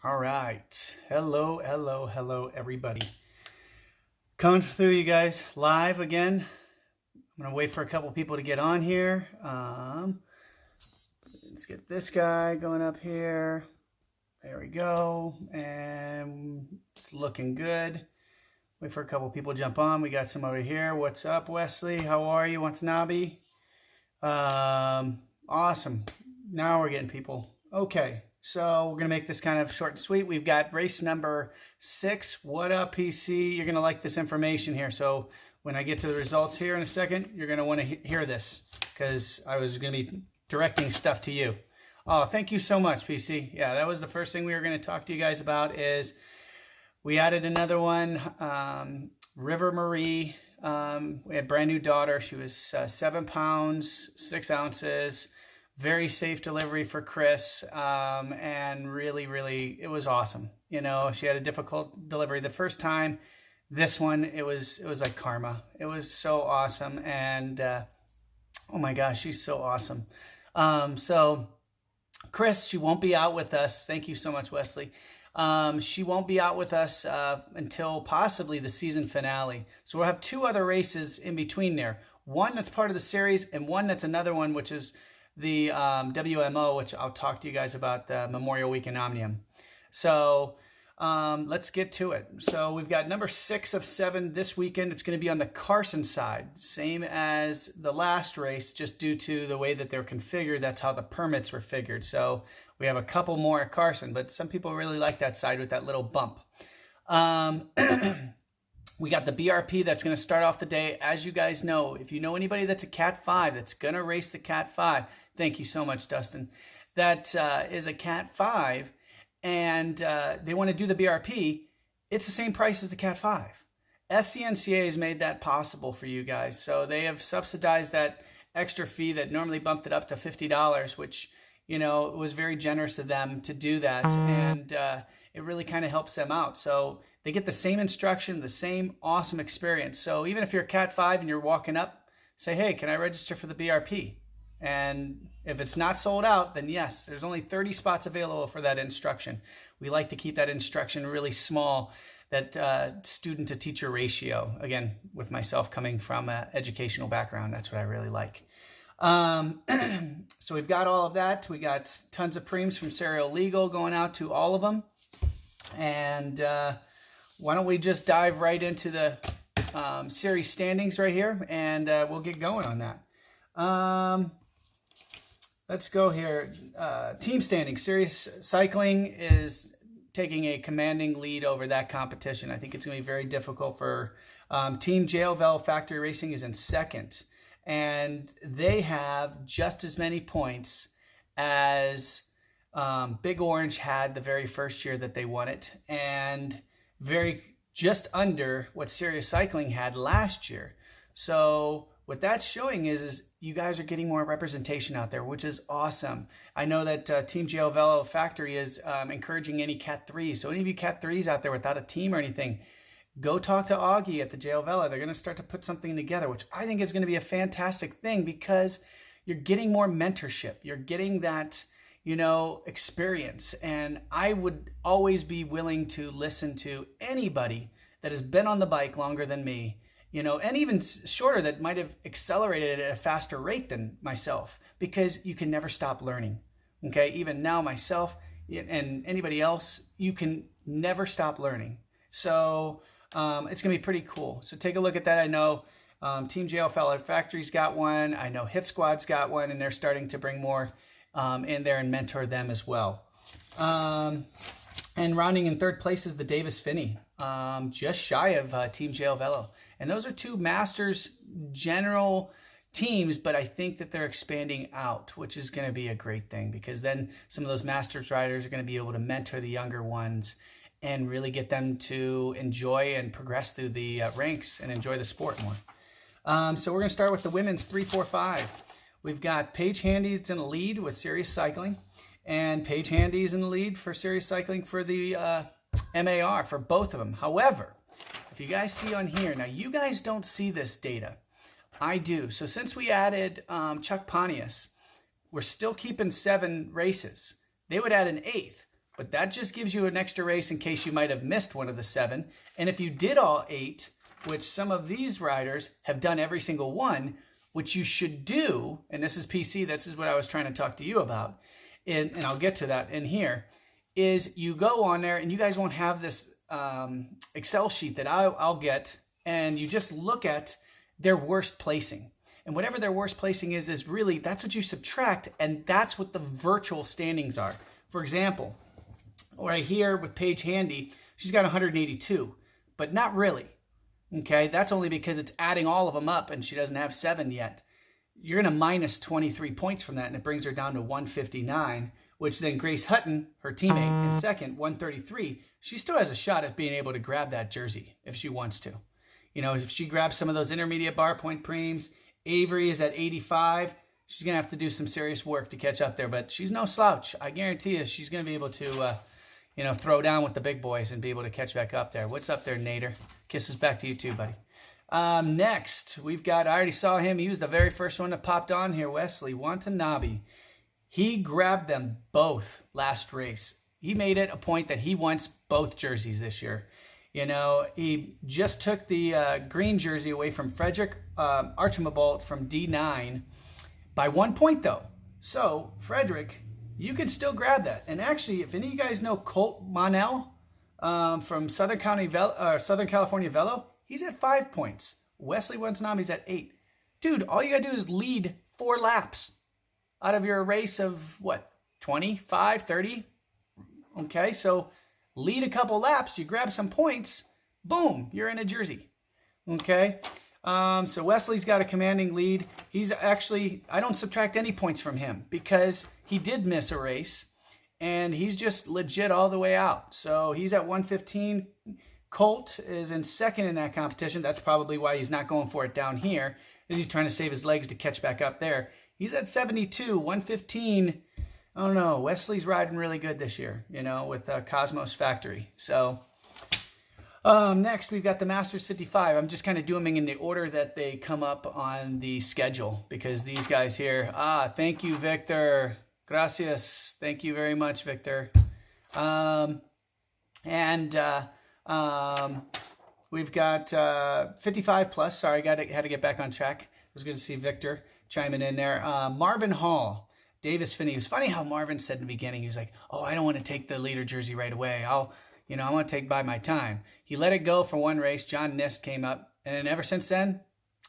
All right. Hello, everybody. Coming through you guys live again. I'm going to wait for a couple people to get on here. Let's get this guy going up here. There we go. And it's looking good. Wait for a couple people to jump on. We got some over here. What's up, Wesley? How are you, Watanabe? Awesome. Now we're getting people. Okay. So we're going to make this kind of short and sweet. We've got race number 6. What up, PC? You're going to like this information here. So when I get to the results here in a second, you're going to want to hear this because I was going to be directing stuff to you. Oh, thank you so much, PC. Yeah, that was the first thing we were going to talk to you guys about is we added another one, River Marie. We had a brand new daughter. She was 7 pounds, 6 ounces. Very safe delivery for Chris, and really, it was awesome. You know, she had a difficult delivery the first time. This one, it was like karma. It was so awesome, and oh my gosh, she's so awesome. So Chris, she won't be out with us. Thank you so much, Wesley. She won't be out with us until possibly the season finale. So we'll have 2 other races in between there. One that's part of the series, and one that's another one, which is the WMO, which I'll talk to you guys about the Memorial Week in Omnium. So let's get to it. So we've got number 6 of 7 this weekend. It's going to be on the Carson side, same as the last race, just due to the way that they're configured. That's how the permits were figured. So we have a couple more at Carson, but some people really like that side with that little bump. We got the BRP that's going to start off the day. As you guys know, if you know anybody that's a Cat 5 that's going to race the Cat 5, thank you so much, Dustin, that is a Cat 5 and they want to do the BRP, it's the same price as the Cat 5. SCNCA has made that possible for you guys. So they have subsidized that extra fee that normally bumped it up to $50, which, you know, it was very generous of them to do that. And it really kind of helps them out. So they get the same instruction, the same awesome experience. So even if you're a Cat 5 and you're walking up, say, hey, can I register for the BRP? And if it's not sold out, then yes, there's only 30 spots available for that instruction. We like to keep that instruction really small, that student to teacher ratio. Again, with myself coming from an educational background, that's what I really like. So we've got all of that. We got tons of preems from Serial Legal going out to all of them. And why don't we just dive right into the series standings right here, and we'll get going on that. Let's go here. Team standings. Serious Cycling is taking a commanding lead over that competition. I think it's going to be very difficult for Team JLVL Factory Racing is in second, and they have just as many points as Big Orange had the very first year that they won it, and just under what Serious Cycling had last year. So what that's showing is you guys are getting more representation out there, which is awesome. I know that Team JLVL Factory is encouraging any Cat 3s. So any of you Cat 3s out there without a team or anything, go talk to Augie at the JLVL. They're going to start to put something together, which I think is going to be a fantastic thing because you're getting more mentorship. You're getting that, you know, experience. And I would always be willing to listen to anybody that has been on the bike longer than me, you know, and even shorter, that might have accelerated at a faster rate than myself, because you can never stop learning. Okay. Even now myself and anybody else, you can never stop learning. So it's going to be pretty cool. So take a look at that. I know Team JLVL Factory's got one. I know Hit Squad's got one, and they're starting to bring more in there and mentor them as well. And rounding in third place is the Davis Finney, just shy of Team JLVL. And those are 2 Masters general teams, but I think that they're expanding out, which is going to be a great thing, because then some of those Masters riders are going to be able to mentor the younger ones and really get them to enjoy and progress through the ranks and enjoy the sport more. So we're going to start with the women's 3-4-5. We've got Paige Handy's in the lead with Serious Cycling, and Paige Handy's in the lead for Serious Cycling for the MAR for both of them. However, if you guys see on here, now you guys don't see this data. I do. So since we added Chuck Pontius, we're still keeping 7 races. They would add an 8th. but that just gives you an extra race in case you might have missed one of the 7. And if you did all 8, which some of these riders have done every single one, which you should do, and this is PC, this is what I was trying to talk to you about, and I'll get to that in here, is you go on there, and you guys won't have this Excel sheet that I'll get, and you just look at their worst placing. And whatever their worst placing is really, that's what you subtract, and that's what the virtual standings are. For example, right here with Paige Handy, she's got 182, but not really. Okay, that's only because it's adding all of them up and she doesn't have 7 yet. You're going to minus 23 points from that, and it brings her down to 159, which then Grace Hutton, her teammate, in second, 133. She still has a shot at being able to grab that jersey if she wants to. You know, if she grabs some of those intermediate bar point preems, Avery is at 85. She's going to have to do some serious work to catch up there, but she's no slouch. I guarantee you she's going to be able to, throw down with the big boys and be able to catch back up there. What's up there, Nader? Kisses back to you too, buddy. Next, we've got, I already saw him. He was the very first one that popped on here, Wesley Watanabe. He grabbed them both last race. He made it a point that he wants both jerseys this year. You know, he just took the green jersey away from Frederick Archibald from D9 by 1 point, though. So, Frederick, you can still grab that. And actually, if any of you guys know Colt Monell from Southern California Velo, he's at 5 points. Wesley Watanabe's at 8. Dude, all you got to do is lead 4 laps out of your race of, what, 25, 30? Okay, so lead a couple laps, you grab some points, boom, you're in a jersey. Okay, so Wesley's got a commanding lead. He's actually, I don't subtract any points from him because he did miss a race, and he's just legit all the way out. So he's at 115. Colt is in second in that competition. That's probably why he's not going for it down here. And he's trying to save his legs to catch back up there. He's at 72, 115. I don't know. Wesley's riding really good this year, with Cosmos Factory. So next, we've got the Masters 55. I'm just kind of doing them in the order that they come up on the schedule because these guys here. Thank you, Victor. Gracias. Thank you very much, Victor. We've got 55 plus. Sorry, had to get back on track. I was good to see Victor chiming in there. Marvin Hall, Davis Finney. It was funny how Marvin said in the beginning, he was like, oh, I don't want to take the leader jersey right away. I want to take by my time. He let it go for one race. John Nist came up. And then ever since then,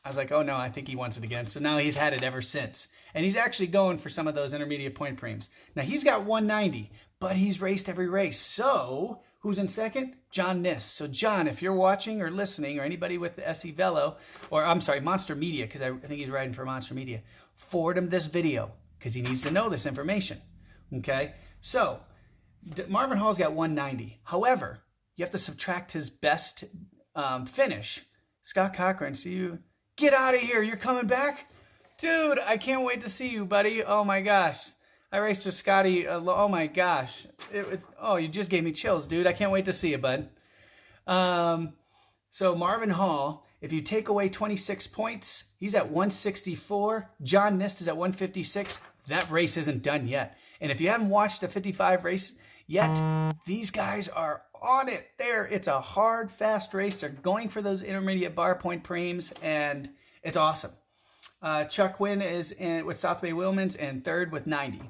I was like, oh, no, I think he wants it again. So now he's had it ever since. And he's actually going for some of those intermediate point preems. Now, he's got 190, but he's raced every race. So who's in second? John Nist. So, John, if you're watching or listening, or anybody with the SE Velo, or I'm sorry, Monster Media, because I think he's riding for Monster Media, forward him this video because he needs to know this information. Okay? So, Marvin Hall's got 190. However, you have to subtract his best finish. Scott Cochran, see you. Get out of here. You're coming back? Dude, I can't wait to see you, buddy. Oh, my gosh. I raced with Scotty. Oh, my gosh. You just gave me chills, dude. I can't wait to see you, bud. So Marvin Hall, if you take away 26 points, he's at 164. John Nist is at 156. That race isn't done yet. And if you haven't watched the 55 race yet, these guys are on it there. It's a hard, fast race. They're going for those intermediate bar point preems, and it's awesome. Chuck Wynn is with South Bay Wheelman's and third with 90.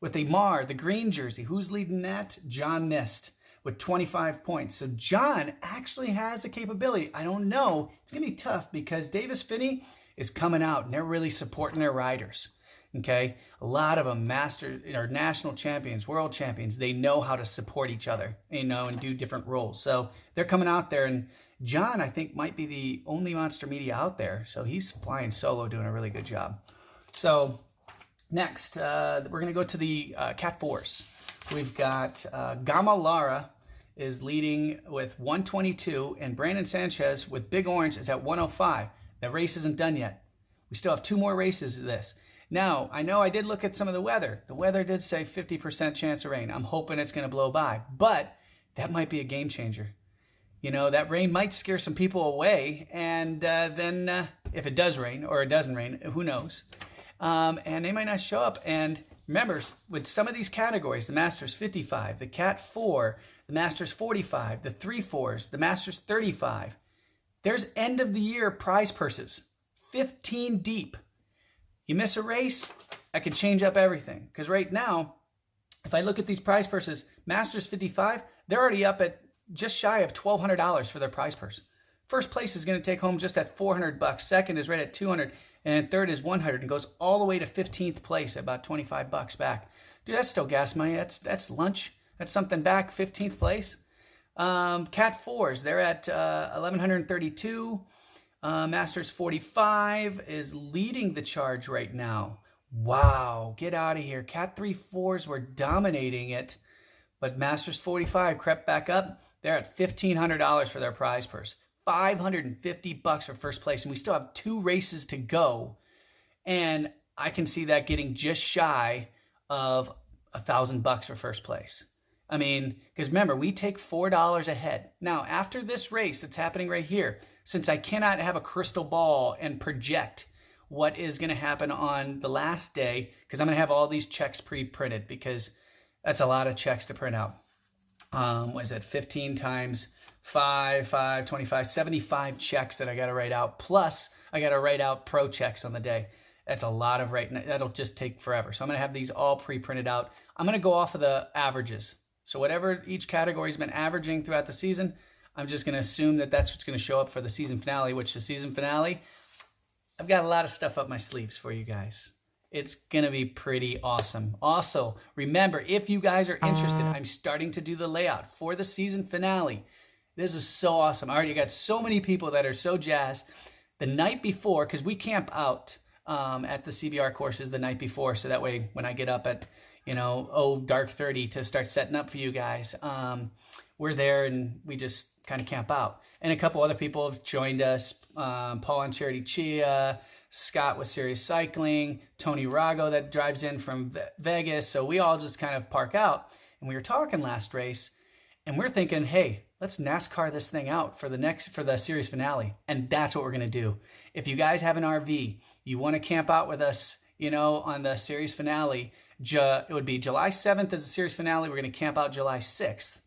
With the Mar, the green jersey, who's leading that? John Nist with 25 points. So John actually has the capability. I don't know. It's going to be tough because Davis Finney is coming out, and they're really supporting their riders. Okay? A lot of them national champions, world champions. They know how to support each other, and do different roles. So they're coming out there, and John, I think, might be the only Monster Media out there. So he's flying solo, doing a really good job. So next, we're going to go to the Cat 4s. We've got Gama Lara is leading with 122, and Brandon Sanchez with Big Orange is at 105. That race isn't done yet. We still have 2 more races of this. Now, I know I did look at some of the weather. The weather did say 50% chance of rain. I'm hoping it's going to blow by, but that might be a game changer. That rain might scare some people away, and then if it does rain or it doesn't rain, who knows? And they might not show up, and Remember, with some of these categories, the Masters 55, the Cat 4, the Masters 45, the 3-4s, the Masters 35, there's end of the year prize purses, 15 deep. You miss a race, I can change up everything. Because right now, if I look at these prize purses, Masters 55, they're already up at just shy of $1,200 for their prize purse. First place is going to take home just at $400. Second is right at $200, and third is $100, and goes all the way to 15th place at about $25 back. Dude, that's still gas money. That's lunch. That's something back. 15th place. Cat 4s, they're at 1,132. Masters 45 is leading the charge right now. Wow, get out of here. Cat 3-4s were dominating it, but Masters 45 crept back up. They're at $1,500 for their prize purse. $550 for first place, and we still have 2 races to go. And I can see that getting just shy of $1,000 for first place. I mean, because remember, we take $4 ahead. Now, after this race that's happening right here, since I cannot have a crystal ball and project what is going to happen on the last day, because I'm going to have all these checks pre-printed, because that's a lot of checks to print out. Was it 15 times 5, 25, 75 checks that I got to write out. Plus, I got to write out pro checks on the day. That's a lot of writing. That'll just take forever. So I'm going to have these all pre-printed out. I'm going to go off of the averages. So whatever each category's been averaging throughout the season, I'm just going to assume that that's what's going to show up for the season finale, which the season finale, I've got a lot of stuff up my sleeves for you guys. It's going to be pretty awesome. Also, remember, if you guys are interested, I'm starting to do the layout for the season finale. This is so awesome. I already got so many people that are so jazzed. The night before, because we camp out at the CBR courses the night before, so that way when I get up at, dark 30 to start setting up for you guys, we're there and we just kind of camp out. And a couple other people have joined us, Paul and Charity Chia, Scott with Serious Cycling, Tony Rago that drives in from Vegas. So we all just kind of park out. And we were talking last race, and we're thinking, hey, let's NASCAR this thing out for the series finale. And that's what we're going to do. If you guys have an RV, you want to camp out with us, on the series finale, it would be July 7th as the series finale. We're going to camp out July 6th.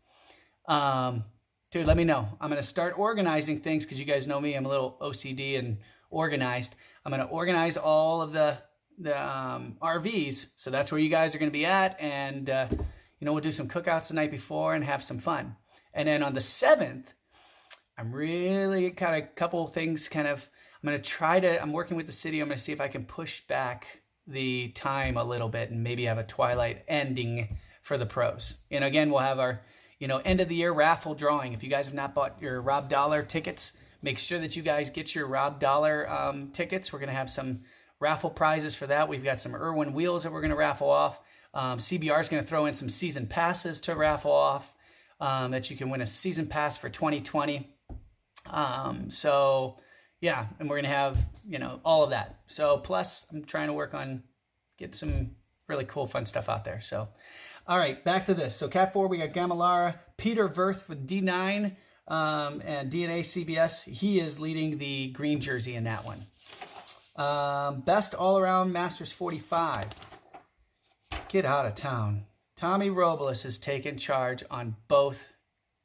Dude, let me know. I'm going to start organizing things because you guys know me. I'm a little OCD and organized. I'm going to organize all of the RVs. So that's where you guys are going to be at. And, we'll do some cookouts the night before and have some fun. And then on the 7th, I'm really kind of a couple things I'm going to I'm working with the city. I'm going to see if I can push back the time a little bit and maybe have a twilight ending for the pros. And again, we'll have our, end of the year raffle drawing. If you guys have not bought your Rob Dollar tickets, make sure that you guys get your Rob Dollar tickets. We're going to have some raffle prizes for that. We've got some Irwin wheels that we're going to raffle off. CBR is going to throw in some season passes to raffle off. That you can win a season pass for 2020. So yeah, and we're going to have, all of that. So plus I'm trying to work on get some really cool, fun stuff out there. So, all right, back to this. So Cat 4, we got Gamalara, Peter Verth with D9, and DNA CBS. He is leading the green jersey in that one. Best all around Masters 45. Get out of town. Tommy Robles has taken charge on both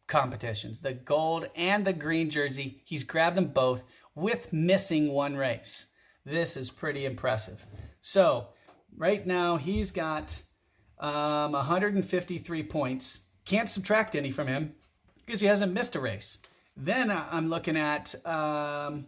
competitions, the gold and the green jersey. He's grabbed them both with missing one race. This is pretty impressive. So right now he's got 153 points. Can't subtract any from him because he hasn't missed a race. Then I'm looking at John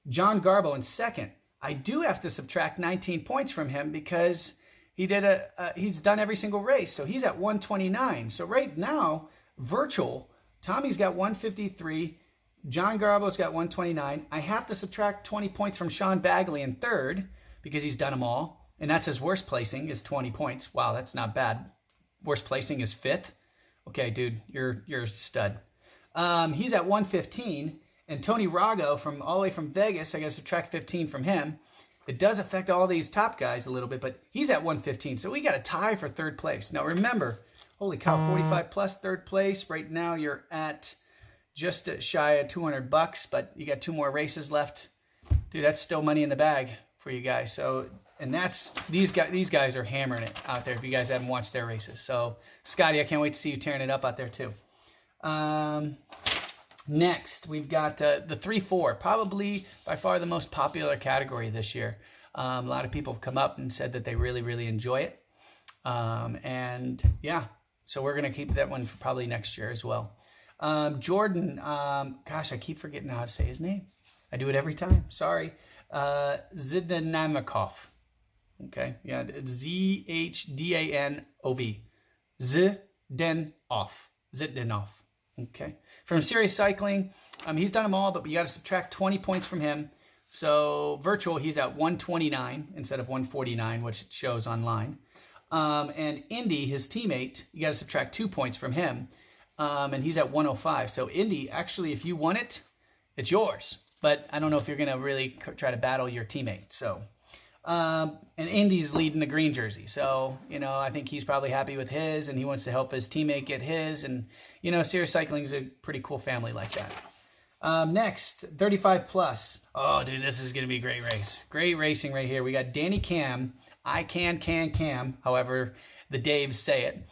Garbo in second. I do have to subtract 19 points from him because he's done every single race. So he's at 129. So right now, virtual, Tommy's got 153. John Garbo's got 129. I have to subtract 20 points from Sean Bagley in third because he's done them all. And that's his worst placing is 20 points. Wow, that's not bad. Worst placing is fifth. Okay, dude, you're a stud. He's at 115. And Tony Rago all the way from Vegas, I got to subtract 15 from him. It does affect all these top guys a little bit, but he's at 115. So we got a tie for third place. Now remember, holy cow, 45 plus third place. Right now you're at just shy of $200, but you got 2 more races left. Dude, that's still money in the bag for you guys. So And that's these guys are hammering it out there if you guys haven't watched their races. So, Scotty, I can't wait to see you tearing it up out there too. Next, we've got the 3-4, probably by far the most popular category this year. A lot of people have come up and said that they really, really enjoy it. And yeah, so we're going to keep that one for probably next year as well. Jordan, gosh, I keep forgetting how to say his name. I do it every time. Sorry. Zhdanov. Okay, yeah, it's Zhdanov. Zhdanov. Okay, from Serious Cycling, he's done them all, but you got to subtract 20 points from him. So virtual, he's at 129 instead of 149, which it shows online. And Indy, his teammate, you got to subtract 2 points from him, and he's at 105. So Indy, actually, if you won it, it's yours. But I don't know if you're going to really try to battle your teammate. So, and Indy's leading the green jersey. So, I think he's probably happy with his, and he wants to help his teammate get his. And, Serious Cycling is a pretty cool family like that. Next, 35 plus. Oh, dude, this is going to be a great race. Great racing right here. We got Danny Cam. Cam, however the Daves say it,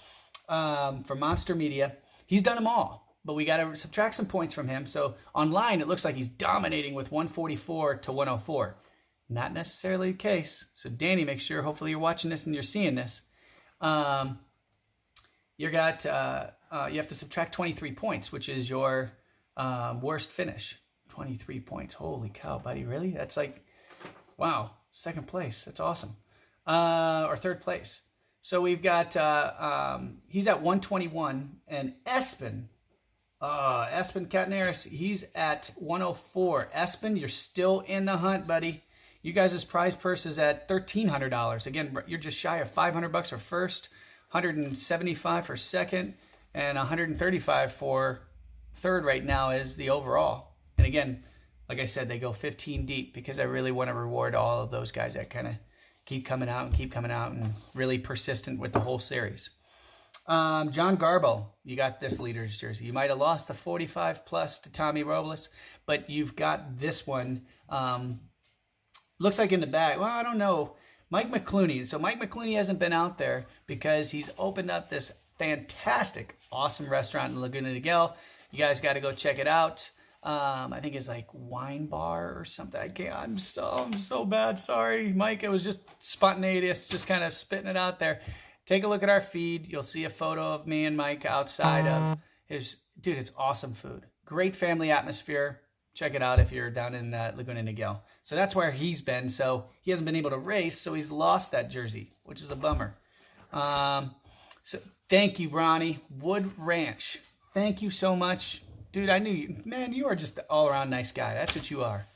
from Monster Media. He's done them all. But we got to subtract some points from him. So online, it looks like he's dominating with 144 to 104. Not necessarily the case. So Danny, make sure, hopefully you're watching this and you're seeing this. You have to subtract 23 points, which is your worst finish. 23 points. Holy cow, buddy. Really? That's like, wow, second place. That's awesome. Or third place. So we've got, he's at 121, and Espen Katnaris, he's at 104. Espen, you're still in the hunt, buddy. You guys' prize purse is at $1,300. Again, you're just shy of $500 for first, $175 for second, and $135 for third right now is the overall. And again, like I said, they go 15 deep because I really want to reward all of those guys that kind of keep coming out and really persistent with the whole series. John Garbo, you got this leader's jersey. You might have lost the 45 plus to Tommy Robles, but you've got this one. Looks like in the bag. Well, I don't know. Mike McClooney. So Mike McClooney hasn't been out there because he's opened up this fantastic, awesome restaurant in Laguna Niguel. You guys got to go check it out. I think it's like Wine Bar or something. I'm so bad. Sorry, Mike. It was just spontaneous, just kind of spitting it out there. Take a look at our feed. You'll see a photo of me and Mike outside of his. Dude, it's awesome food. Great family atmosphere. Check it out if you're down in Laguna Niguel. So that's where he's been. So he hasn't been able to race, so he's lost that jersey, which is a bummer. So thank you, Bronny. Wood Ranch. Thank you so much. Dude, I knew you. Man, you are just an all-around nice guy. That's what you are.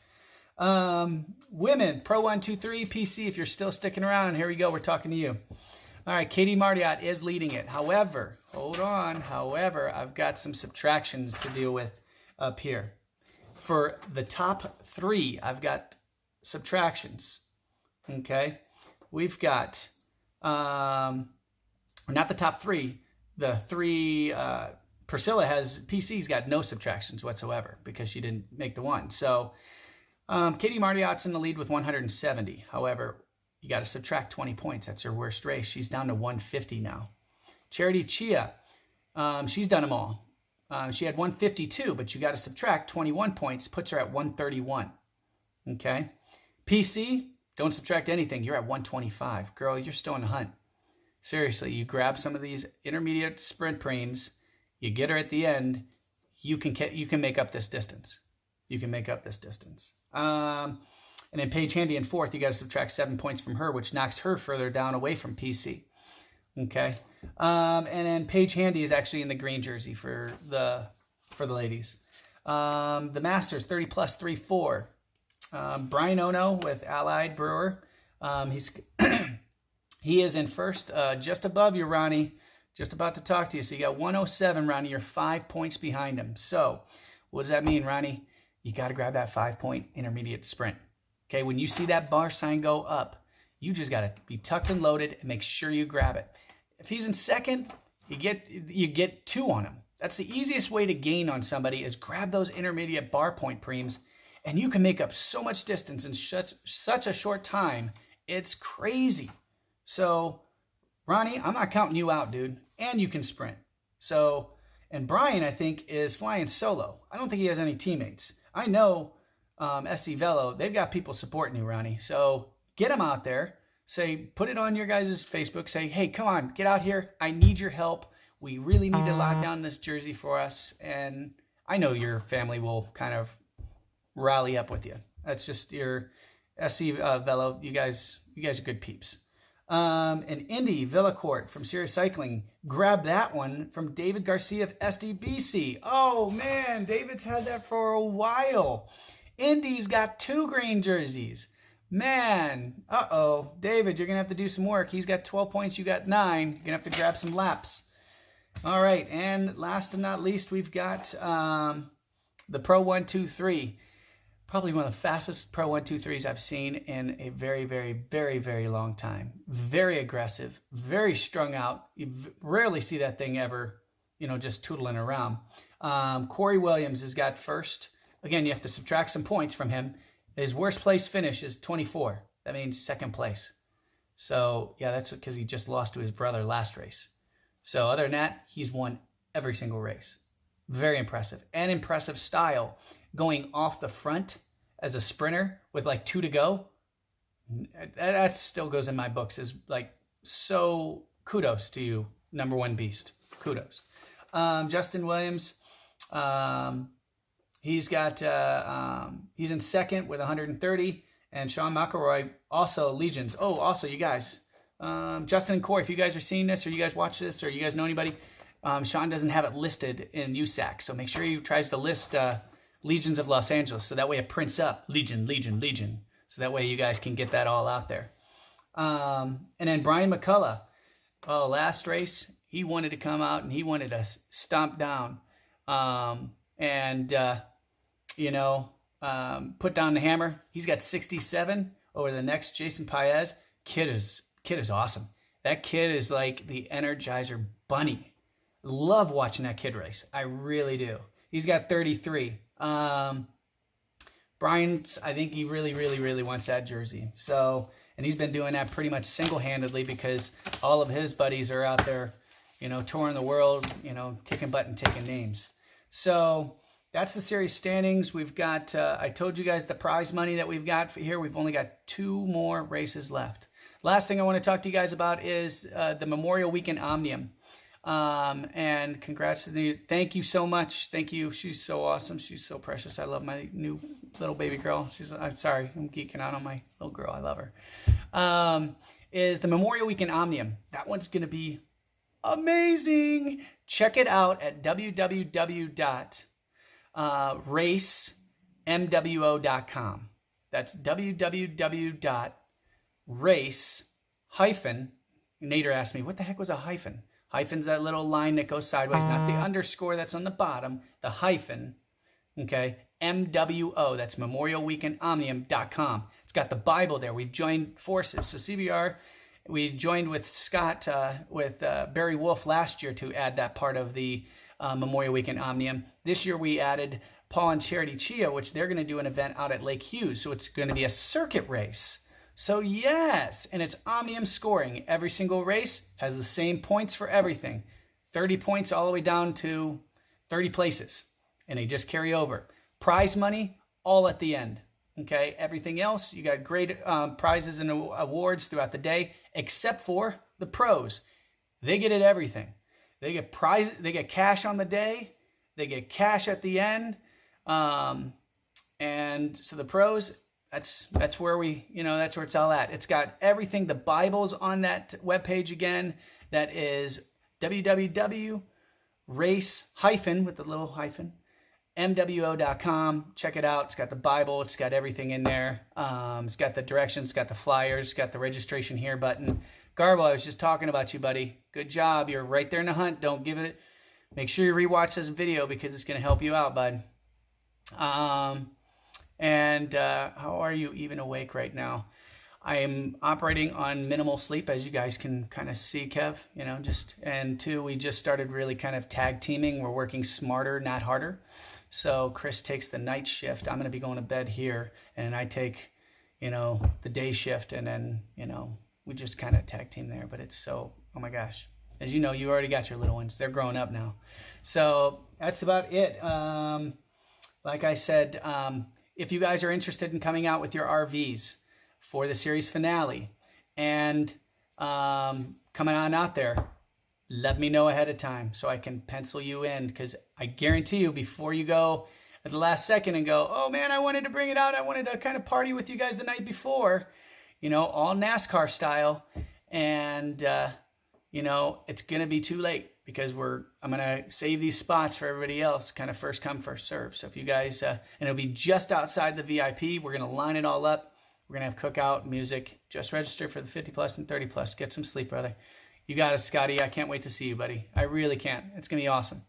Women, Pro 123, PC, if you're still sticking around. Here we go. We're talking to you. All right, Katie Martiot is leading it. However, hold on. However, I've got some subtractions to deal with up here. For the top three, I've got subtractions. Okay? We've got, not the top three, the three, PC's got no subtractions whatsoever because she didn't make the one. So, Katie Martiot's in the lead with 170. However, you got to subtract 20 points. That's her worst race. She's down to 150 now. Charity Chia, she's done them all. She had 152, but you got to subtract 21 points, puts her at 131. Okay? PC, don't subtract anything. You're at 125. Girl, you're still in the hunt. Seriously, you grab some of these intermediate sprint preems, you get her at the end, you can make up this distance. You can make up this distance. And then Paige Handy in fourth, you got to subtract 7 points from her, which knocks her further down away from PC. Okay. And then Paige Handy is actually in the green jersey for the ladies. The Masters 30 plus 3-4. Brian Ono with Allied Brewer. He is in first, just above you, Ronnie. Just about to talk to you. So you got 107, Ronnie. You're 5 points behind him. So what does that mean, Ronnie? You got to grab that 5-point intermediate sprint. Okay, when you see that bar sign go up, you just got to be tucked and loaded and make sure you grab it. If he's in second, you get 2 on him. That's the easiest way to gain on somebody is grab those intermediate bar point preems, and you can make up so much distance in such a short time It's crazy. So, Ronnie, I'm not counting you out, dude. And you can sprint. So, and Brian, I think, is flying solo. I don't think he has any teammates. I know SC Velo, they've got people supporting you, Ronnie. So get them out there. Say, put it on your guys' Facebook. Say, hey, come on, get out here. I need your help. We really need to lock down this jersey for us. And I know your family will kind of rally up with you. That's just your SC Velo. You guys are good peeps. And Indy Villacourt from Serious Cycling, grab that one from David Garcia of SDBC. Oh man, David's had that for a while. Indy's got 2 green jerseys. Man, David, you're gonna have to do some work. He's got 12 points, you got 9. You're gonna have to grab some laps. All right, and last but not least, we've got the Pro 123. Probably one of the fastest Pro 123s I've seen in a very, very, very, very long time. Very aggressive, very strung out. You rarely see that thing ever, just tootling around. Corey Williams has got first. Again, you have to subtract some points from him. His worst place finish is 24. That means second place. So, yeah, that's because he just lost to his brother last race. So, other than that, he's won every single race. Very impressive. And impressive style. Going off the front as a sprinter with like 2 to go, that still goes in my books as like, so kudos to you, number 1 beast. Kudos. Justin Williams, he's in second with 130, and Sean McElroy also legions. Oh, also you guys, Justin and Corey, if you guys are seeing this or you guys watch this or you guys know anybody, Sean doesn't have it listed in USAC, so make sure he tries to list Legions of Los Angeles, so that way it prints up Legion, so that way you guys can get that all out there. And then Brian McCullough, last race he wanted to come out and he wanted to stomp down, put down the hammer. He's got 67 over the next Jason Paez. Kid is awesome. That kid is like the Energizer Bunny. Love watching that kid race. I really do. He's got 33. Brian's, I think he really, really, really wants that jersey. So, and he's been doing that pretty much single-handedly because all of his buddies are out there, touring the world, kicking butt and taking names. So that's the series standings. We've got, I told you guys the prize money that we've got for here. We've only got 2 more races left. Last thing I want to talk to you guys about is the Memorial Weekend Omnium. And congrats to you. Thank you so much. Thank you. She's so awesome. She's so precious. I love my new little baby girl. I'm sorry. I'm geeking out on my little girl. I love her. Is the Memorial Weekend Omnium. That one's going to be amazing. Check it out at www.racemwo.com. That's www.race- Nader asked me, what the heck was a hyphen? Hyphen's that little line that goes sideways, not the underscore that's on the bottom, the hyphen, okay? MWO, that's memorialweekendomnium.com. It's got the Bible there. We've joined forces. So CBR, we joined with Scott, with Barry Wolf last year to add that part of the Memorial Weekend Omnium. This year we added Paul and Charity Chia, which they're going to do an event out at Lake Hughes. So it's going to be a circuit race. So yes, and it's Omnium scoring. Every single race has the same points for everything. 30 points all the way down to 30 places. And they just carry over. Prize money, all at the end. Okay, everything else, you got great prizes and awards throughout the day, except for the pros. They get everything. They get cash on the day. They get cash at the end. And so the pros, that's where that's where it's all at. It's got everything. The Bible's on that webpage again. That is www.race- with the little hyphen, MWO.com. Check it out. It's got the Bible. It's got everything in there. It's got the directions. It's got the flyers. It's got the registration here button. Garbo, I was just talking about you, buddy. Good job. You're right there in the hunt. Don't give it. Make sure you rewatch this video because it's going to help you out, bud. How are you even awake right now? I am operating on minimal sleep, as you guys can kind of see, Kev. And 2, we just started really kind of tag teaming. We're working smarter, not harder. So Chris takes the night shift. I'm going to be going to bed here, and I take, you know, the day shift, and then, you know, we just kind of tag team there. But it's so, oh my gosh, as you know, you already got your little ones. They're growing up now. So that's about it. Like I said, if you guys are interested in coming out with your RVs for the series finale and coming on out there, let me know ahead of time so I can pencil you in, because I guarantee you, before you go at the last second and go, oh man, I wanted to bring it out, I wanted to kind of party with you guys the night before, you know, all NASCAR style, and you know, it's gonna be too late, because I'm gonna save these spots for everybody else, kind of first come first serve. So if you guys, and it'll be just outside the VIP, we're gonna line it all up, we're gonna have cookout, music. Just register for the 50 plus and 30 plus. Get some sleep, brother. You got it, Scotty. I can't wait to see you, buddy. I really can't. It's going to be awesome.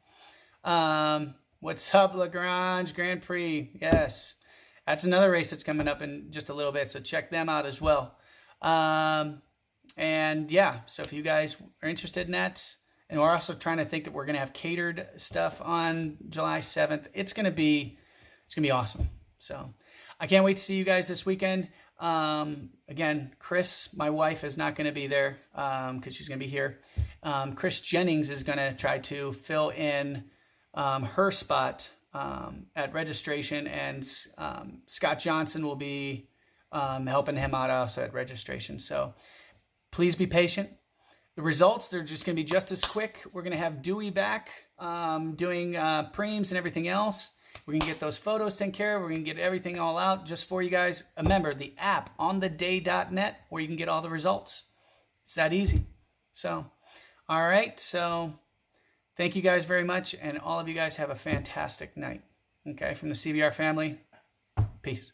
What's up, Lagrange Grand Prix? Yes. That's another race that's coming up in just a little bit, so check them out as well. And yeah, so if you guys are interested in that, and we're also trying to think that we're going to have catered stuff on July 7th. It's going to be awesome. So I can't wait to see you guys this weekend. Again, Chris, my wife, is not going to be there because she's going to be here. Chris Jennings is going to try to fill in her spot at registration, and Scott Johnson will be helping him out also at registration. So please be patient. The results, they're just going to be just as quick. We're going to have Dewey back doing preems and everything else. We're going to get those photos taken care of. We're going to get everything all out just for you guys. Remember, the app, ontheday.net, where you can get all the results. It's that easy. So, all right. So, thank you guys very much. And all of you guys have a fantastic night. Okay. From the CBR family, peace.